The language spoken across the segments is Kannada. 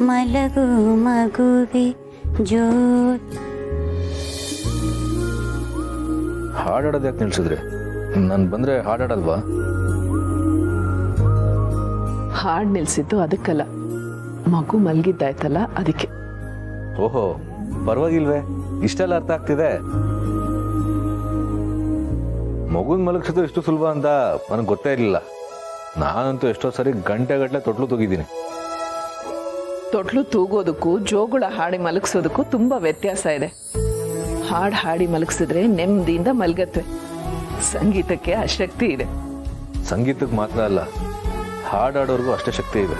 ಮಲಗು ಮಗುವೆ ಜೋ. ಹಾಡಾಡೋದು ಯಾಕೆ ನಿಲ್ಸಿದ್ರಿ? ನಾನು ಬಂದ್ರೆ ಹಾಡಾಡಲ್ವಾ? ಹಾಡು ನಿಲ್ಸಿದ್ದು ಅದಕ್ಕಲ್ಲ, ಮಗು ಮಲಗಿದ್ದಾಯ್ತಲ್ಲ ಅದಕ್ಕೆ. ಓಹೋ, ಪರವಾಗಿಲ್ವೇ, ಇಷ್ಟೆಲ್ಲ ಅರ್ಥ ಆಗ್ತಿದೆ. ಮಗುನ್ ಮಲಗಿಸೋದು ಎಷ್ಟು ಸುಲಭ ಅಂತ ನನಗೆ ಗೊತ್ತೇ ಇರಲಿಲ್ಲ. ನಾನಂತೂ ಎಷ್ಟೋ ಸರಿ ಗಂಟೆಗಟ್ಟಲೆ ತೊಟ್ಲು ತೂಗಿದ್ದೀನಿ. ತೊಟ್ಲು ತೂಗೋದಕ್ಕೂ ಜೋಗುಳ ಹಾಡಿ ಮಲಗಿಸೋದಕ್ಕೂ ತುಂಬಾ ವ್ಯತ್ಯಾಸ ಇದೆ. ಹಾಡು ಹಾಡಿ ಮಲಗಿಸಿದ್ರೆ ನೆಮ್ಮದಿಯಿಂದ ಮಲಗತ್ವೆ. ಸಂಗೀತಕ್ಕೆ ಆ ಶಕ್ತಿ ಇದೆ. ಸಂಗೀತಕ್ಕೆ ಮಾತ್ರ ಅಲ್ಲ, ಹಾಡಾಡೋರ್ಗೂ ಅಷ್ಟೇ ಶಕ್ತಿ ಇದೆ.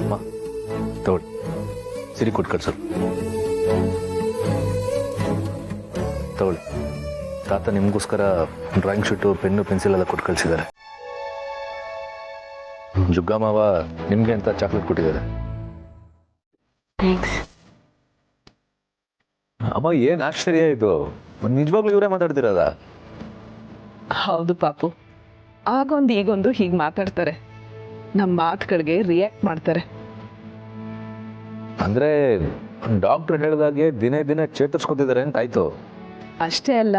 ಅಮ್ಮ ತಗೊಳ್ಳಿ, ಸಿರಿ ಕೊಟ್ಟು ಕಳ್ಸರು. ತಗೊಳ್ಳಿ, ತಾತ ನಿಮಗೋಸ್ಕರ ಡ್ರಾಯಿಂಗ್ ಶೀಟು, ಪೆನ್ನು, ಪೆನ್ಸಿಲ್ ಎಲ್ಲ ಕೊಟ್ಟು ಕಳಿಸಿದ್ದಾರೆ. ಜುಗ್ಗ ಮಾವ ನಿಮ್ಗೆ ಅಂತ ಚಾಕ್ಲೇಟ್ ಕೊಟ್ಟಿದ್ದಾರೆ. ಅಮ್ಮ, ಏನ್ ಆಶ್ಚರ್ಯ ಇದು, ನಿಜವಾಗ್ಲೂ ಇವರೇ ಮಾತಾಡ್ತಿರೋದ? ಹೌದು ಪಾಪು, ಆಗೊಂದು ಈಗೊಂದು ಹೀಗೆ ಮಾತಾಡ್ತಾರೆ. ನಮ್ಮ ಮಾತುಗಳಿಗೆ ರಿಯಾಕ್ಟ್ ಮಾಡ್ತಾರೆ. ಅಂದ್ರೆ ಡಾಕ್ಟರ್ ಹೇಳಿದಾಗೆ ದಿನೇ ದಿನೇ ಚೇತರಿಸ್ಕೊತಿದ್ದಾರೆ ಅಂತ ಆಯ್ತು. ಅಷ್ಟೇ ಅಲ್ಲ,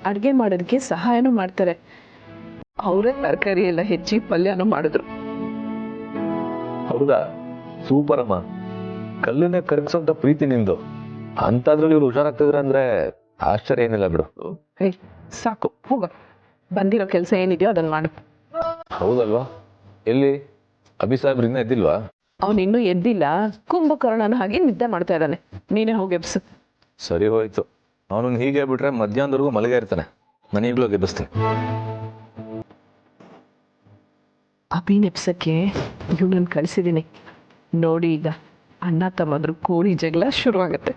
ಅಡುಗೆ ಮಾಡೋದಕ್ಕೆ ಸಹಾಯನೂ ಮಾಡ್ತಾರೆ. ಅವರೇ ತರಕಾರಿ ಎಲ್ಲ ಹೆಚ್ಚಿ ಪಲ್ಯನೂ ಮಾಡಿದ್ರು. ಹೌದಾ? ಸೂಪರ್ ಅಮ್ಮ, ಕಲ್ಲನ್ನೇ ಕರಗಿಸೋಂತ ಪ್ರೀತಿ ನಿಮ್ದು. ಅಂತಾದ್ರಲ್ಲಿ ಇವ್ರು ಹುಷಾರಾಗ್ತಿದ್ರ ಅಂದ್ರೆ ಆಶ್ಚರ್ಯ ಏನಿಲ್ಲ ಬಿಡು. ಹೇ ಸಾಕು, ಹೋಗ, ಬಂದಿರೋ ಕೆಲಸ ಏನಿದೆಯೋ ಅದನ್ನ ಮಾಡು. ಹೌದಲ್ವಾ? ಎಲ್ಲಿ ಅಭಿ ಸಾಹೇಬ್ರು ಇನ್ನೂ ಎದ್ದಿಲ್ವಾ? ಅವನು ಇನ್ನೂ ಎದ್ದಿಲ್ಲ, ಕುಂಭಕರ್ಣನ ಹಾಗೆ ನಿದ್ದೆ ಮಾಡ್ತಾ ಇದ್ದಾನೆ. ನೀನೇ ಹೋಗಿ ಎಬ್ಸು. ಸರಿ ಹೋಯ್ತು, ಅವನು ಹೀಗೆ ಬಿಟ್ರೆ ಮಧ್ಯಾಹ್ನದವರೆಗೂ ಮಲಗೇ ಇರ್ತಾನೆ. ನಾನು ಈಗಲೂ ಎಬ್ಬಿಸ್ತೀನಿ. ಅಭಿನ್ ಎಬ್ಸಕ್ಕೆ ಇವನನ್ನು ಕಳಿಸಿದ್ದೀನಿ ನೋಡಿ. ಈಗ ಅಣ್ಣ ತಮ್ಮಂದ್ರು ಕೋಳಿ ಜಗಳ ಶುರುವಾಗತ್ತೆ.